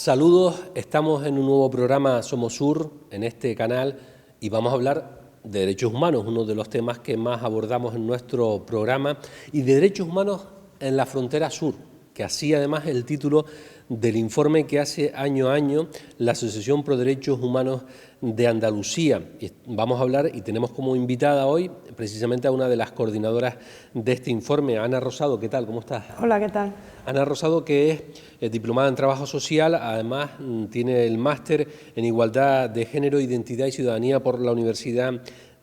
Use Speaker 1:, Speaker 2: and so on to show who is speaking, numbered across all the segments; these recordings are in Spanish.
Speaker 1: Saludos, estamos en un nuevo programa Somos Sur en este canal y vamos a hablar de derechos humanos, uno de los temas que más abordamos en nuestro programa, y de derechos humanos en la frontera sur, que así además es el título del informe que hace año a año la Asociación Pro Derechos Humanos de Andalucía. Y vamos a hablar, y tenemos como invitada hoy precisamente a una de las coordinadoras de este informe, Ana Rosado. ¿Qué tal? ¿Cómo estás?
Speaker 2: Hola, ¿qué tal?
Speaker 1: Ana Rosado, que es diplomada en Trabajo Social, además tiene el máster en Igualdad de Género, Identidad y Ciudadanía por la Universidad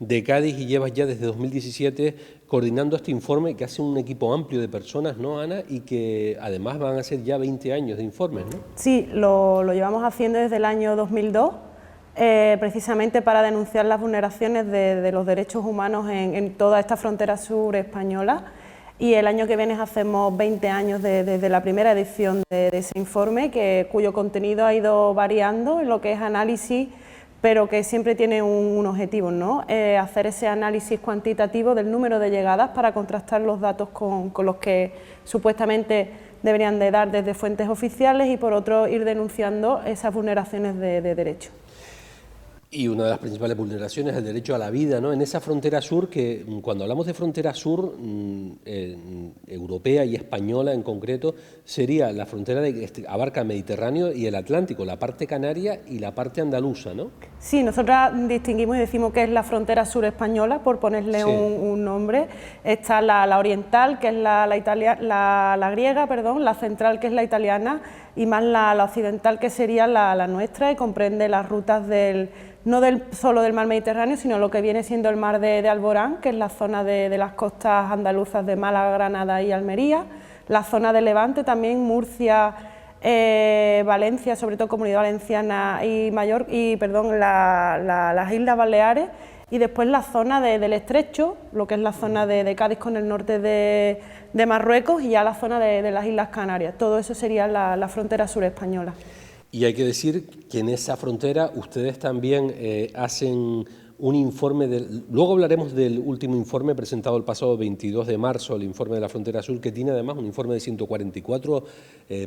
Speaker 1: de Cádiz, y llevas ya desde 2017 coordinando este informe que hace un equipo amplio de personas, ¿no, Ana? Y que además van a ser ya 20 años de informes, ¿no?
Speaker 2: Sí, lo llevamos haciendo desde el año 2002, precisamente para denunciar las vulneraciones de los derechos humanos en toda esta frontera sur española. Y el año que viene hacemos 20 años desde la primera edición de ese informe, cuyo contenido ha ido variando en lo que es análisis, pero que siempre tiene un objetivo, ¿no? Hacer ese análisis cuantitativo del número de llegadas para contrastar los datos con los que supuestamente deberían de dar desde fuentes oficiales, y por otro ir denunciando esas vulneraciones de derechos.
Speaker 1: Y una de las principales vulneraciones es el derecho a la vida, ¿no? En esa frontera sur, que cuando hablamos de frontera sur, europea y española en concreto, sería la frontera que abarca el Mediterráneo y el Atlántico, la parte canaria y la parte andaluza, ¿no?
Speaker 2: Sí, nosotras distinguimos y decimos que es la frontera sur española, por ponerle
Speaker 1: Sí.
Speaker 2: un nombre. Está la oriental, que es la griega, perdón, la central, que es la italiana, y más la occidental, que sería la nuestra, y comprende las rutas no solo del mar Mediterráneo, sino lo que viene siendo el mar de Alborán, que es la zona de las costas andaluzas de Málaga, Granada y Almería, la zona de Levante también, Murcia, Valencia, sobre todo Comunidad Valenciana y las Islas Baleares, y después la zona del Estrecho, lo que es la zona de Cádiz con el norte de Marruecos, y ya la zona de las Islas Canarias. Todo eso sería la frontera sur española.
Speaker 1: Y hay que decir que en esa frontera ustedes también hacen un informe, luego hablaremos del último informe presentado el pasado 22 de marzo, el informe de la frontera sur, que tiene además un informe de 144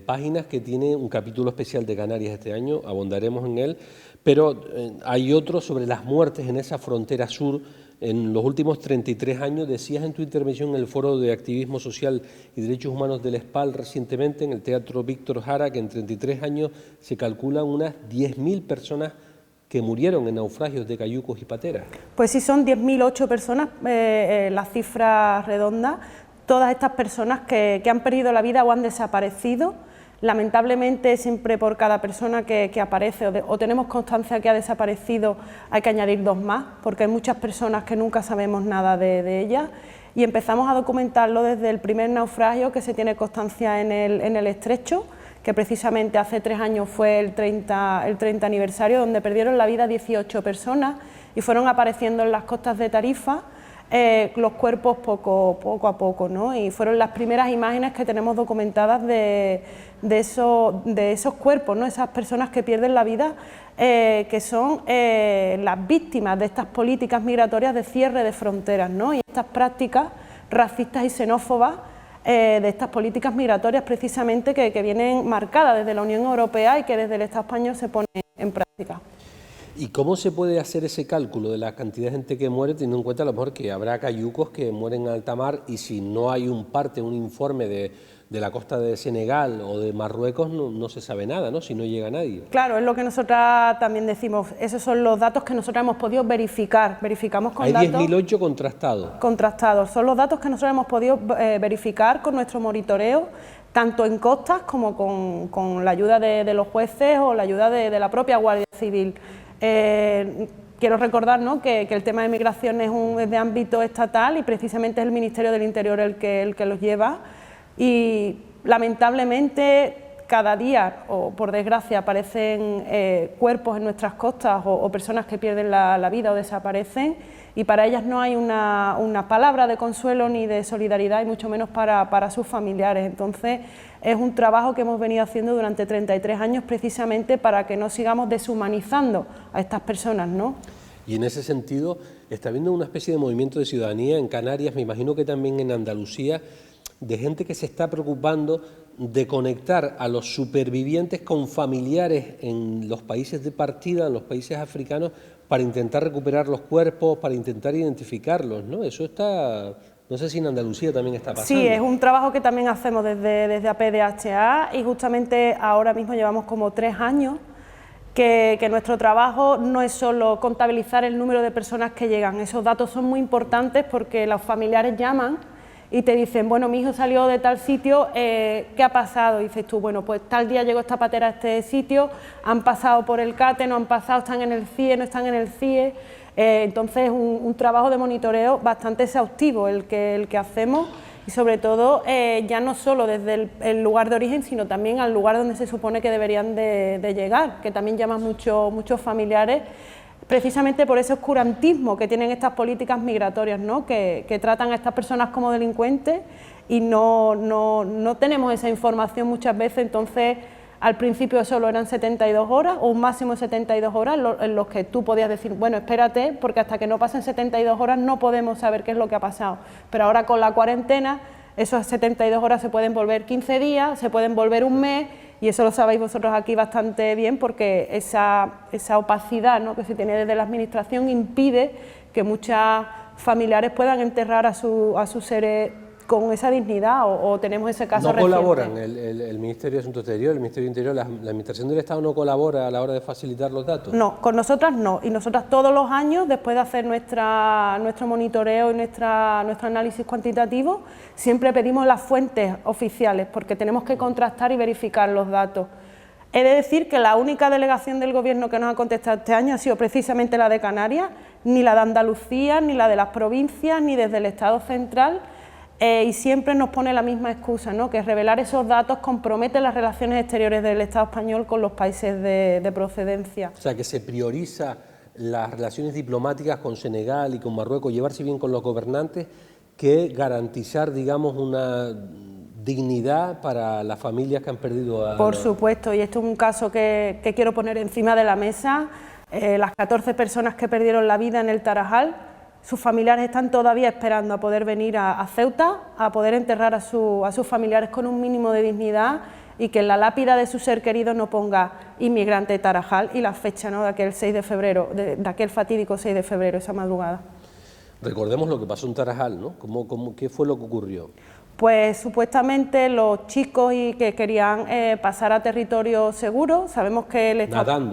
Speaker 1: páginas, que tiene un capítulo especial de Canarias este año, abondaremos en él, pero hay otro sobre las muertes en esa frontera sur. En los últimos 33 años, decías en tu intervención en el Foro de Activismo Social y Derechos Humanos del ESPAL recientemente, en el Teatro Víctor Jara, que en 33 años se calculan unas 10.000 personas que murieron en naufragios de cayucos y pateras.
Speaker 2: Pues sí, son 10.008 personas, la cifra redonda, todas estas personas que han perdido la vida o han desaparecido. Lamentablemente, siempre por cada persona que aparece o tenemos constancia que ha desaparecido, hay que añadir dos más, porque hay muchas personas que nunca sabemos nada de ellas, y empezamos a documentarlo desde el primer naufragio que se tiene constancia en el Estrecho, que precisamente hace 3 años fue el 30 aniversario, donde perdieron la vida 18 personas y fueron apareciendo en las costas de Tarifa los cuerpos poco a poco, ¿no? Y fueron las primeras imágenes que tenemos documentadas de esos cuerpos, ¿no? Esas personas que pierden la vida, que son las víctimas de estas políticas migratorias de cierre de fronteras, ¿no? Y estas prácticas racistas y xenófobas de estas políticas migratorias precisamente que vienen marcadas desde la Unión Europea y que desde el Estado español se ponen en práctica.
Speaker 1: ¿Y cómo se puede hacer ese cálculo de la cantidad de gente que muere, teniendo en cuenta a lo mejor que habrá cayucos que mueren en alta mar, y si no hay un informe de la costa de Senegal o de Marruecos, no se sabe nada, ¿no? Si no llega nadie.
Speaker 2: Claro, es lo que nosotras también decimos, esos son los datos que nosotros hemos podido verificar, verificamos con datos...
Speaker 1: Hay 10.008 contrastados.
Speaker 2: Contrastados, son los datos que nosotros hemos podido verificar con nuestro monitoreo, tanto en costas como con la ayuda de los jueces o la ayuda de la propia Guardia Civil. Quiero recordar, ¿no?, que el tema de migración es de ámbito estatal y precisamente es el Ministerio del Interior el que los lleva, y lamentablemente cada día, o por desgracia, aparecen cuerpos en nuestras costas o personas que pierden la vida o desaparecen, y para ellas no hay una palabra de consuelo ni de solidaridad, y mucho menos para sus familiares. Entonces es un trabajo que hemos venido haciendo durante 33 años precisamente para que no sigamos deshumanizando a estas personas, ¿no?
Speaker 1: Y en ese sentido está habiendo una especie de movimiento de ciudadanía en Canarias, me imagino que también en Andalucía, de gente que se está preocupando de conectar a los supervivientes con familiares en los países de partida, en los países africanos, para intentar recuperar los cuerpos, para intentar identificarlos, ¿no? Eso está, no sé si en Andalucía también está pasando.
Speaker 2: Sí, es un trabajo que también hacemos desde APDHA y justamente ahora mismo llevamos como 3 años que nuestro trabajo no es solo contabilizar el número de personas que llegan, esos datos son muy importantes porque los familiares llaman y te dicen, bueno, mi hijo salió de tal sitio, ¿qué ha pasado? Y dices tú, bueno, pues tal día llegó esta patera a este sitio, han pasado por el CATE, no han pasado, están en el CIE, no están en el CIE, entonces un trabajo de monitoreo bastante exhaustivo el que hacemos y sobre todo ya no solo desde el lugar de origen, sino también al lugar donde se supone que deberían de llegar, que también llaman muchos familiares, precisamente por ese oscurantismo que tienen estas políticas migratorias, ¿no? que tratan a estas personas como delincuentes y no tenemos esa información muchas veces, entonces al principio solo eran 72 horas o un máximo de 72 horas en los que tú podías decir, bueno, espérate, porque hasta que no pasen 72 horas no podemos saber qué es lo que ha pasado, pero ahora con la cuarentena esas 72 horas se pueden volver 15 días, se pueden volver un mes, y eso lo sabéis vosotros aquí bastante bien porque esa opacidad, ¿no?, que se tiene desde la administración impide que muchos familiares puedan enterrar a sus seres con esa dignidad o tenemos ese caso reciente.
Speaker 1: ¿No colaboran el Ministerio de Asuntos Exteriores, el Ministerio de Interior, la Administración del Estado no colabora a la hora de facilitar los datos?
Speaker 2: No, con nosotras no, y nosotras todos los años, después de hacer nuestro monitoreo y nuestro análisis cuantitativo, siempre pedimos las fuentes oficiales porque tenemos que contrastar y verificar los datos. He de decir que la única delegación del Gobierno que nos ha contestado este año ha sido precisamente la de Canarias, ni la de Andalucía, ni la de las provincias, ni desde el Estado central, y siempre nos pone la misma excusa, ¿no?, que revelar esos datos compromete las relaciones exteriores del Estado español con los países de procedencia.
Speaker 1: O sea, que se prioriza las relaciones diplomáticas con Senegal y con Marruecos, llevarse bien con los gobernantes, que garantizar, digamos, una dignidad para las familias que han perdido a...
Speaker 2: Por supuesto, y esto es un caso que quiero poner encima de la mesa. Las 14 personas que perdieron la vida en el Tarajal, sus familiares están todavía esperando a poder venir a Ceuta, a poder enterrar a sus familiares con un mínimo de dignidad y que en la lápida de su ser querido no ponga inmigrante Tarajal y la fecha, ¿no?, de aquel 6 de febrero, de aquel fatídico 6 de febrero, esa madrugada.
Speaker 1: Recordemos lo que pasó en Tarajal, ¿no? ¿Qué fue lo que ocurrió?
Speaker 2: Pues supuestamente los chicos que querían pasar a territorio seguro, sabemos que el Estado...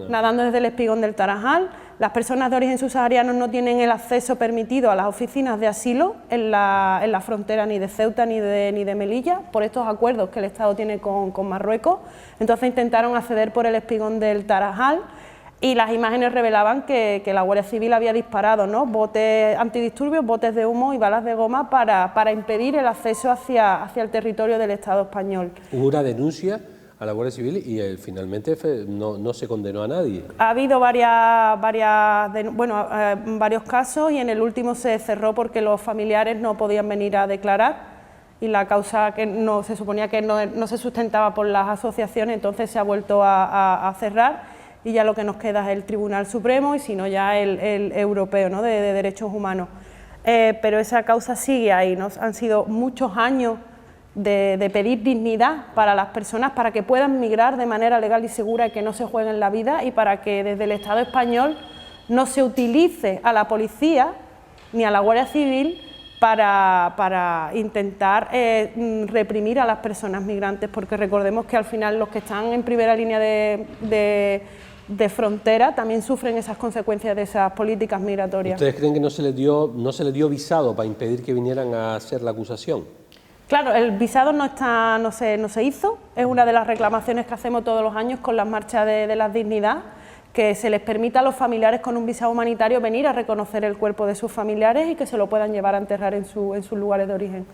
Speaker 2: Nadando desde el espigón del Tarajal. Las personas de origen subsahariano no tienen el acceso permitido a las oficinas de asilo en la frontera ni de Ceuta ni de Melilla, por estos acuerdos que el Estado tiene con Marruecos. Entonces intentaron acceder por el espigón del Tarajal y las imágenes revelaban que la Guardia Civil había disparado, ¿no?, botes antidisturbios, botes de humo y balas de goma para impedir el acceso hacia el territorio del Estado español.
Speaker 1: Hubo una denuncia a la Guardia Civil y finalmente no se condenó a nadie.
Speaker 2: Ha habido varios casos y en el último se cerró porque los familiares no podían venir a declarar y la causa que se suponía que no se sustentaba por las asociaciones, entonces se ha vuelto a cerrar y ya lo que nos queda es el Tribunal Supremo y si no ya el europeo, ¿no?, de derechos humanos. Pero esa causa sigue ahí, ¿no? Han sido muchos años de pedir dignidad para las personas, para que puedan migrar de manera legal y segura y que no se jueguen la vida y para que desde el Estado español no se utilice a la policía ni a la Guardia Civil para intentar reprimir a las personas migrantes, porque recordemos que al final los que están en primera línea de frontera también sufren esas consecuencias de esas políticas migratorias.
Speaker 1: ¿Ustedes creen que no se les dio visado para impedir que vinieran a hacer la acusación?
Speaker 2: Claro, el visado no se hizo, es una de las reclamaciones que hacemos todos los años con las marchas de la dignidad, que se les permita a los familiares con un visado humanitario venir a reconocer el cuerpo de sus familiares y que se lo puedan llevar a enterrar en sus lugares de origen.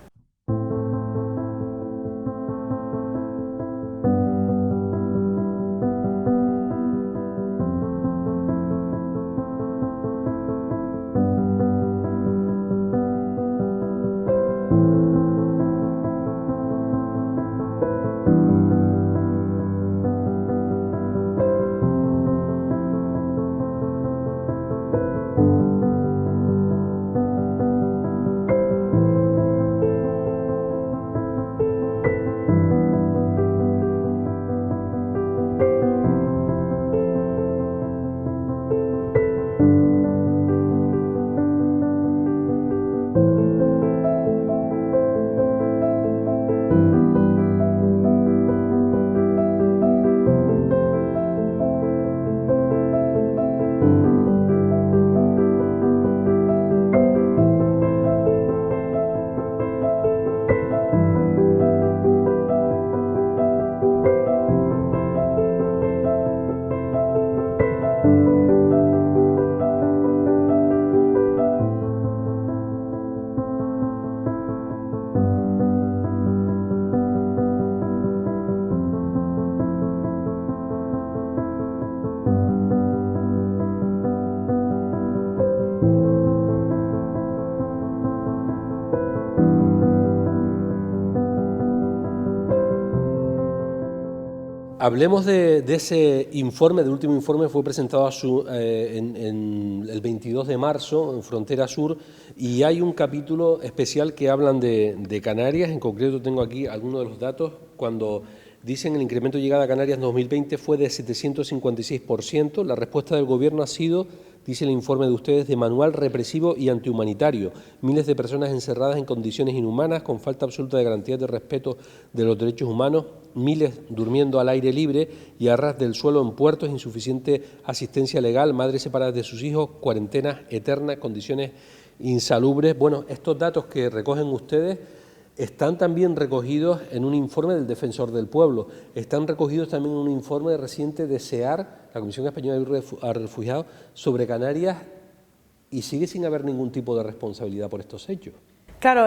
Speaker 1: Hablemos de ese informe, del último informe, fue presentado en el 22 de marzo en Frontera Sur, y hay un capítulo especial que hablan de Canarias. En concreto tengo aquí algunos de los datos. Cuando dicen el incremento de llegada a Canarias en 2020 fue de 756%, la respuesta del Gobierno ha sido, dice el informe de ustedes, de manual, represivo y antihumanitario. Miles de personas encerradas en condiciones inhumanas, con falta absoluta de garantías de respeto de los derechos humanos, miles durmiendo al aire libre y a ras del suelo en puertos, insuficiente asistencia legal, madres separadas de sus hijos, cuarentenas eternas, condiciones insalubres. Bueno, estos datos que recogen ustedes están también recogidos en un informe del Defensor del Pueblo, están recogidos también en un informe reciente de SEAR, la Comisión Española de Refugiados, sobre Canarias, y sigue sin haber ningún tipo de responsabilidad por estos hechos.
Speaker 2: Claro,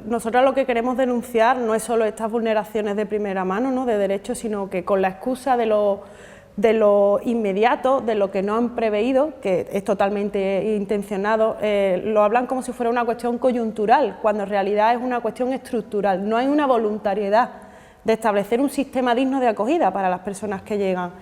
Speaker 2: nosotros lo que queremos denunciar no es solo estas vulneraciones de primera mano, ¿no?, de derechos, sino que con la excusa de lo inmediato, de lo que no han preveído, que es totalmente intencionado, lo hablan como si fuera una cuestión coyuntural, cuando en realidad es una cuestión estructural. No hay una voluntariedad de establecer un sistema digno de acogida para las personas que llegan.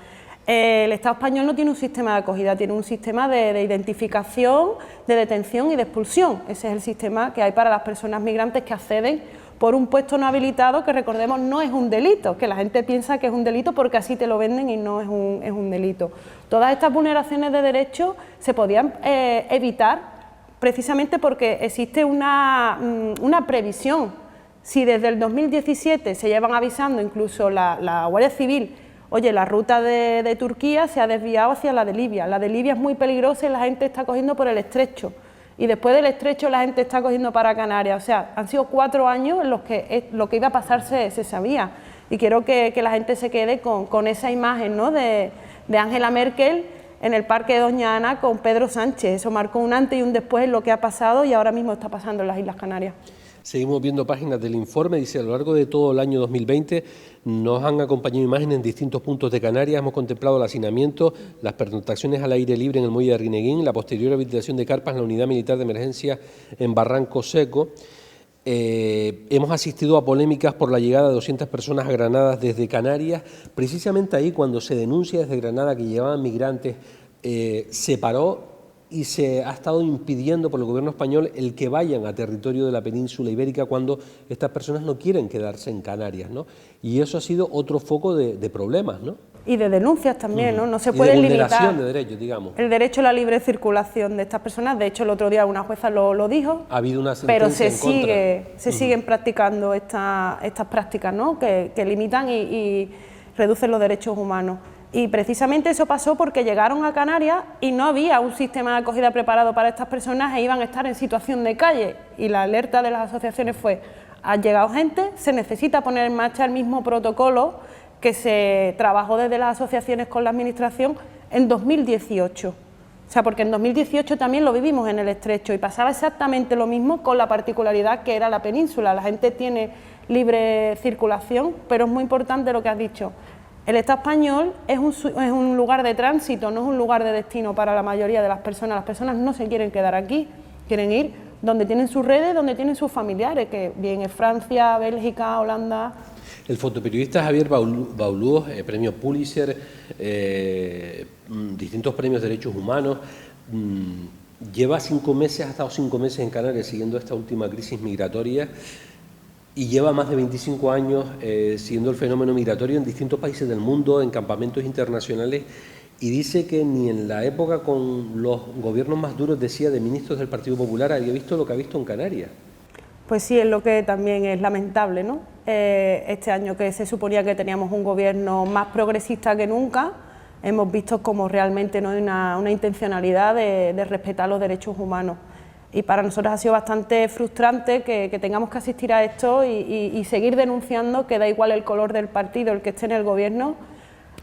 Speaker 2: El Estado español no tiene un sistema de acogida, tiene un sistema de identificación, de detención y de expulsión. Ese es el sistema que hay para las personas migrantes que acceden por un puesto no habilitado, que recordemos no es un delito, que la gente piensa que es un delito porque así te lo venden y no es un delito. Todas estas vulneraciones de derechos se podían evitar precisamente porque existe una previsión. Si desde el 2017 se llevan avisando, incluso la Guardia Civil, oye, la ruta de Turquía se ha desviado hacia la de Libia es muy peligrosa y la gente está cogiendo por el estrecho. Y después del estrecho la gente está cogiendo para Canarias. O sea, han sido 4 años en los que lo que iba a pasar se sabía. Y quiero que la gente se quede con esa imagen, ¿no?, de Angela Merkel en el Parque de Doña Ana con Pedro Sánchez. Eso marcó un antes y un después en lo que ha pasado y ahora mismo está pasando en las Islas Canarias.
Speaker 1: Seguimos viendo páginas del informe. Dice, a lo largo de todo el año 2020 nos han acompañado imágenes en distintos puntos de Canarias. Hemos contemplado el hacinamiento, las pernoctaciones al aire libre en el muelle de Rineguín, la posterior habilitación de carpas en la unidad militar de emergencia en Barranco Seco. Hemos asistido a polémicas por la llegada de 200 personas a Granada desde Canarias. Precisamente ahí, cuando se denuncia desde Granada que llevaban migrantes, se paró y se ha estado impidiendo por el Gobierno español el que vayan a territorio de la península ibérica cuando estas personas no quieren quedarse en Canarias, ¿no? Y eso ha sido otro foco de problemas, ¿no?
Speaker 2: Y de denuncias también, ¿no? No se puede limitar
Speaker 1: de vulneración de derechos, digamos.
Speaker 2: El derecho a la libre circulación de estas personas. De hecho, el otro día una jueza lo dijo.
Speaker 1: Ha habido una sentencia
Speaker 2: pero se siguen practicando estas prácticas, ¿no?, que limitan y reducen los derechos humanos. Y precisamente eso pasó porque llegaron a Canarias y no había un sistema de acogida preparado para estas personas e iban a estar en situación de calle. Y la alerta de las asociaciones fue, ha llegado gente, se necesita poner en marcha el mismo protocolo que se trabajó desde las asociaciones con la Administración en 2018. O sea, porque en 2018 también lo vivimos en el estrecho y pasaba exactamente lo mismo con la particularidad que era la península. La gente tiene libre circulación, pero es muy importante lo que has dicho. El Estado español es un lugar de tránsito, no es un lugar de destino para la mayoría de las personas. Las personas no se quieren quedar aquí, quieren ir donde tienen sus redes, donde tienen sus familiares, que bien es Francia, Bélgica, Holanda.
Speaker 1: El fotoperiodista Javier Baulúos, premio Pulitzer, distintos premios de derechos humanos, lleva 5 meses, ha estado 5 meses en Canarias siguiendo esta última crisis migratoria. Y lleva más de 25 años siguiendo el fenómeno migratorio en distintos países del mundo, en campamentos internacionales, y dice que ni en la época con los gobiernos más duros, decía, de ministros del Partido Popular, había visto lo que ha visto en Canarias.
Speaker 2: Pues sí, es lo que también es lamentable, ¿no? Este año que se suponía que teníamos un gobierno más progresista que nunca, hemos visto como realmente no hay una intencionalidad de respetar los derechos humanos. Y para nosotros ha sido bastante frustrante que tengamos que asistir a esto y seguir denunciando que da igual el color del partido, el que esté en el gobierno.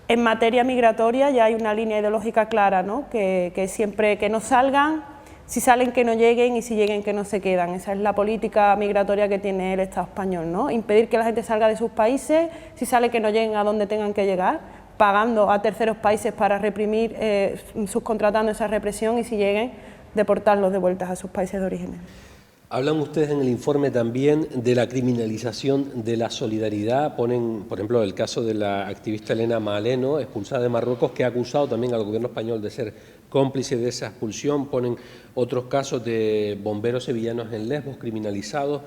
Speaker 2: En materia migratoria ya hay una línea ideológica clara, ¿no?, que siempre que no salgan, si salen que no lleguen y si lleguen que no se quedan. Esa es la política migratoria que tiene el Estado español, ¿no? Impedir que la gente salga de sus países, si sale que no lleguen a donde tengan que llegar, pagando a terceros países para reprimir, subcontratando esa represión, y si lleguen, deportarlos de vueltas a sus países de origen.
Speaker 1: Hablan ustedes en el informe también de la criminalización de la solidaridad. Ponen, por ejemplo, el caso de la activista Elena Maleno, expulsada de Marruecos, que ha acusado también al gobierno español de ser cómplice de esa expulsión. Ponen otros casos de bomberos sevillanos en Lesbos criminalizados.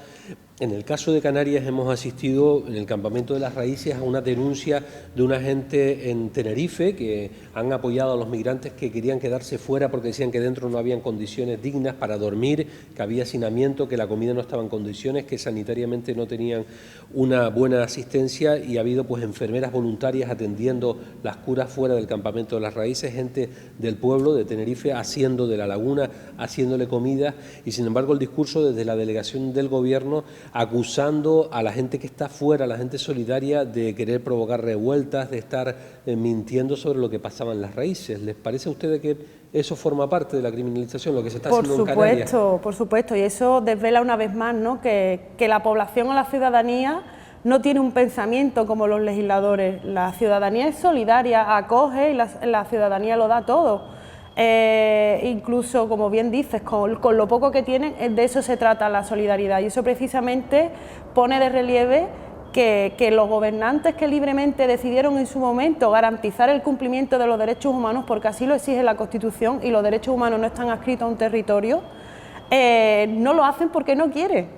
Speaker 1: En el caso de Canarias hemos asistido en el campamento de las Raíces a una denuncia de una gente en Tenerife que han apoyado a los migrantes que querían quedarse fuera porque decían que dentro no habían condiciones dignas para dormir, que había hacinamiento, que la comida no estaba en condiciones, que sanitariamente no tenían una buena asistencia, y ha habido pues enfermeras voluntarias atendiendo las curas fuera del campamento de las Raíces, gente del pueblo de Tenerife haciendo de la laguna, haciéndole comida, y sin embargo el discurso desde la delegación del gobierno acusando a la gente que está fuera, a la gente solidaria, de querer provocar revueltas, de estar mintiendo sobre lo que pasaba en las Raíces. ¿Les parece a ustedes que eso forma parte de la criminalización, lo que se está haciendo en Canarias?
Speaker 2: Por supuesto, y eso desvela una vez más, ¿no?, que la población o la ciudadanía no tiene un pensamiento como los legisladores. La ciudadanía es solidaria, acoge, y la ciudadanía lo da todo. Incluso, como bien dices, con lo poco que tienen, de eso se trata la solidaridad, y eso precisamente pone de relieve que los gobernantes que libremente decidieron en su momento garantizar el cumplimiento de los derechos humanos, porque así lo exige la Constitución y los derechos humanos no están adscritos a un territorio, no lo hacen porque no quieren.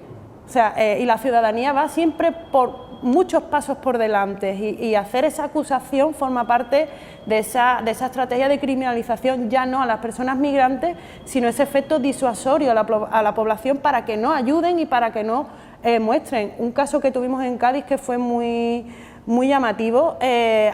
Speaker 2: O sea, y la ciudadanía va siempre por muchos pasos por delante, y hacer esa acusación forma parte de esa estrategia de criminalización, ya no a las personas migrantes, sino ese efecto disuasorio a la población para que no ayuden y para que no muestren. Un caso que tuvimos en Cádiz que fue muy llamativo,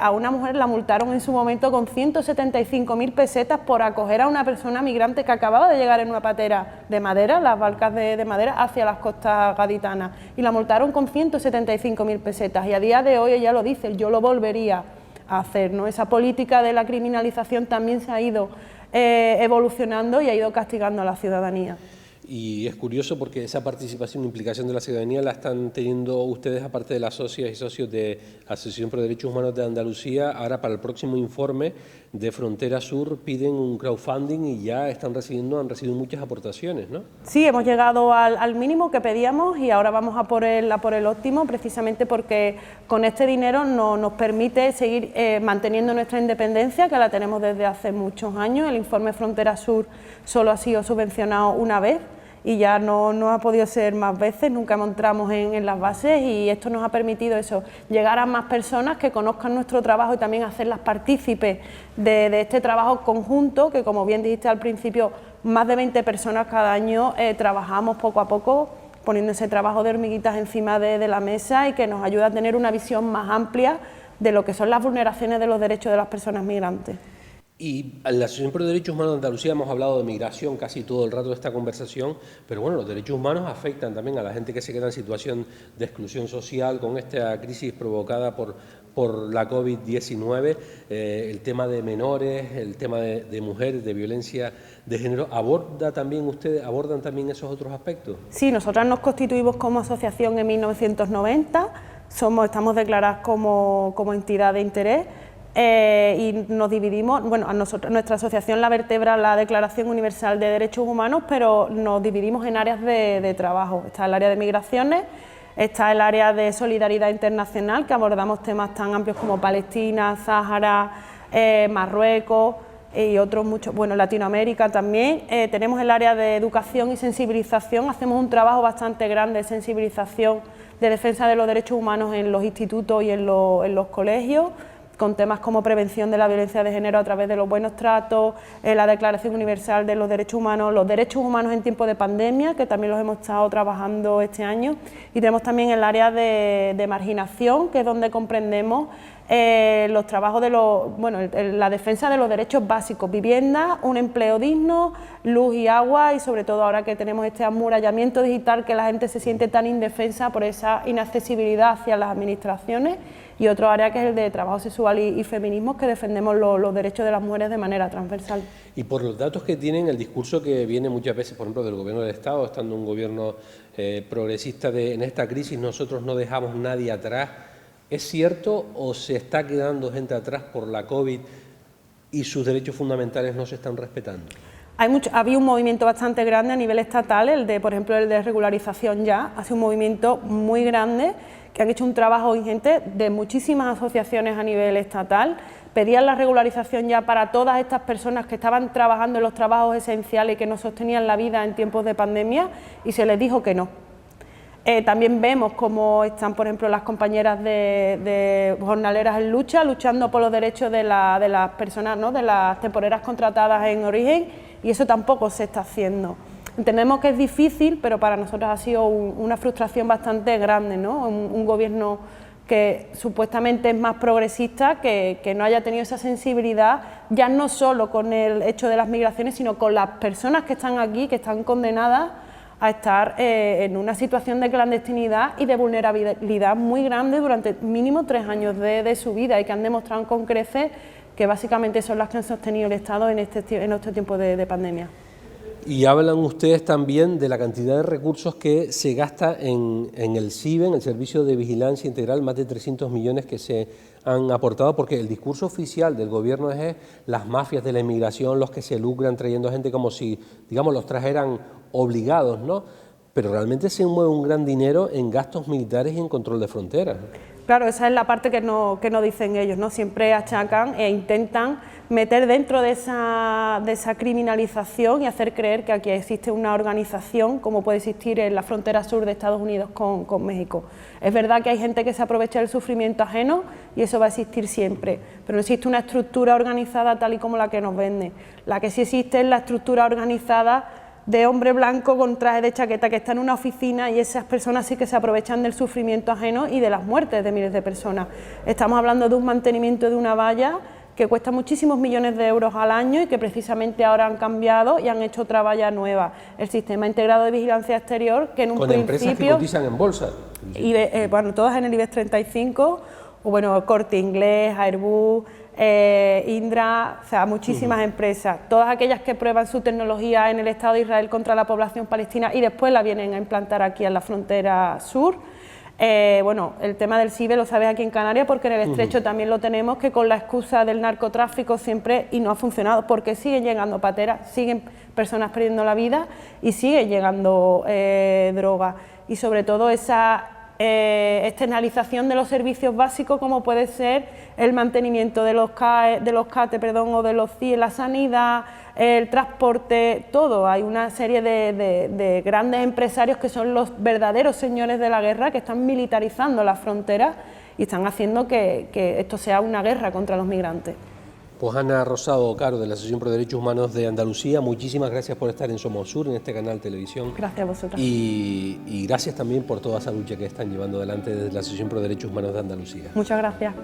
Speaker 2: a una mujer la multaron en su momento con 175.000 pesetas por acoger a una persona migrante que acababa de llegar en una patera de madera, las barcas de madera, hacia las costas gaditanas, y la multaron con 175.000 pesetas, y a día de hoy ella lo dice: yo lo volvería a hacer, ¿no? Esa política de la criminalización también se ha ido evolucionando y ha ido castigando a la ciudadanía.
Speaker 1: Y es curioso porque esa participación e implicación de la ciudadanía la están teniendo ustedes, aparte de las socias y socios de Asociación por Derechos Humanos de Andalucía. Ahora, para el próximo informe de Frontera Sur, piden un crowdfunding y ya han recibido muchas aportaciones, ¿no? Sí,
Speaker 2: hemos llegado al mínimo que pedíamos, y ahora vamos a por el óptimo, precisamente porque con este dinero nos permite seguir manteniendo nuestra independencia, que la tenemos desde hace muchos años. El informe Frontera Sur solo ha sido subvencionado una vez, y ya no ha podido ser más veces, nunca entramos en las bases, y esto nos ha permitido eso, llegar a más personas que conozcan nuestro trabajo y también hacerlas partícipes de este trabajo conjunto, que, como bien dijiste al principio, más de 20 personas cada año trabajamos poco a poco, poniendo ese trabajo de hormiguitas encima de la mesa, y que nos ayuda a tener una visión más amplia de lo que son las vulneraciones de los derechos de las personas migrantes.
Speaker 1: Y en la Asociación por Derechos Humanos de Andalucía hemos hablado de migración casi todo el rato de esta conversación, pero bueno, los derechos humanos afectan también a la gente que se queda en situación de exclusión social con esta crisis provocada por la COVID-19, el tema de menores, el tema de mujeres, de violencia de género. ¿Abordan también esos otros aspectos?
Speaker 2: Sí, nosotras nos constituimos como asociación en 1990, estamos declaradas como entidad de interés. Y nos dividimos, bueno, nuestra asociación la vertebra la Declaración Universal de Derechos Humanos, pero nos dividimos en áreas de trabajo. Está el área de migraciones, está el área de solidaridad internacional, que abordamos temas tan amplios como Palestina, Sáhara, Marruecos y otros muchos, bueno, Latinoamérica también. Tenemos el área de educación y sensibilización, hacemos un trabajo bastante grande de sensibilización, de defensa de los derechos humanos en los institutos y en los colegios, con temas como prevención de la violencia de género a través de los buenos tratos, la Declaración Universal de los Derechos Humanos en tiempo de pandemia, que también los hemos estado trabajando este año, y tenemos también el área de marginación, que es donde comprendemos los trabajos la defensa de los derechos básicos: vivienda, un empleo digno, luz y agua, y sobre todo ahora que tenemos este amurallamiento digital, que la gente se siente tan indefensa por esa inaccesibilidad hacia las administraciones. Y otro área que es el de trabajo sexual y feminismo, que defendemos los derechos de las mujeres de manera transversal.
Speaker 1: Y por los datos que tienen, el discurso que viene muchas veces, por ejemplo, del Gobierno del Estado, estando un gobierno progresista, en esta crisis nosotros no dejamos nadie atrás, ¿es cierto o se está quedando gente atrás por la COVID y sus derechos fundamentales no se están respetando?
Speaker 2: Había un movimiento bastante grande a nivel estatal, por ejemplo, el de regularización ya, ha sido un movimiento muy grande, que han hecho un trabajo ingente de muchísimas asociaciones a nivel estatal, pedían la regularización ya para todas estas personas que estaban trabajando en los trabajos esenciales y que nos sostenían la vida en tiempos de pandemia, y se les dijo que no. También vemos cómo están, por ejemplo, las compañeras de jornaleras en lucha, luchando por los derechos de las personas, ¿no?, de las temporeras contratadas en origen, y eso tampoco se está haciendo. Entendemos que es difícil, pero para nosotros ha sido una frustración bastante grande, ¿no? Un gobierno que supuestamente es más progresista, que no haya tenido esa sensibilidad, ya no solo con el hecho de las migraciones, sino con las personas que están aquí, que están condenadas a estar en una situación de clandestinidad y de vulnerabilidad muy grande durante mínimo 3 años de su vida, y que han demostrado con creces que básicamente son las que han sostenido el Estado en este tiempo de pandemia.
Speaker 1: Y hablan ustedes también de la cantidad de recursos que se gasta en el CIVE, en el Servicio de Vigilancia Integral, más de 300 millones que se han aportado, porque el discurso oficial del gobierno es las mafias de la inmigración, los que se lucran trayendo gente como si, digamos, los trajeran obligados, ¿no? Pero realmente se mueve un gran dinero en gastos militares y en control de fronteras.
Speaker 2: Claro, esa es la parte que no dicen ellos, ¿no? Siempre achacan e intentan meter dentro de esa criminalización y hacer creer que aquí existe una organización como puede existir en la frontera sur de Estados Unidos con México. Es verdad que hay gente que se aprovecha del sufrimiento ajeno y eso va a existir siempre, pero no existe una estructura organizada tal y como la que nos venden. La que sí existe es la estructura organizada de hombre blanco con traje de chaqueta que está en una oficina, y esas personas sí que se aprovechan del sufrimiento ajeno y de las muertes de miles de personas. Estamos hablando de un mantenimiento de una valla que cuesta muchísimos millones de euros al año y que precisamente ahora han cambiado y han hecho otra valla nueva. El Sistema Integrado de Vigilancia Exterior, que en un principio...
Speaker 1: Con empresas que cotizan en bolsa.
Speaker 2: Y bueno, todas en el IBEX 35, o bueno, Corte Inglés, Airbus, Indra, o sea, muchísimas empresas, todas aquellas que prueban su tecnología en el Estado de Israel contra la población palestina y después la vienen a implantar aquí en la frontera sur. Bueno, el tema del CIVE lo sabes aquí en Canarias, porque en el Estrecho también lo tenemos, que con la excusa del narcotráfico siempre, y no ha funcionado, porque siguen llegando pateras, siguen personas perdiendo la vida y sigue llegando droga, y sobre todo esa externalización de los servicios básicos, como puede ser el mantenimiento de los CATE, o de los CIE, la sanidad, el transporte, todo. Hay una serie de grandes empresarios que son los verdaderos señores de la guerra, que están militarizando las fronteras y están haciendo que esto sea una guerra contra los migrantes.
Speaker 1: Pues Ana Rosado Caro, de la Asociación por Derechos Humanos de Andalucía, muchísimas gracias por estar en Somos Sur, en este canal de televisión.
Speaker 2: Gracias a vosotros.
Speaker 1: Y gracias también por toda esa lucha que están llevando adelante desde la Asociación por Derechos Humanos de Andalucía.
Speaker 2: Muchas gracias.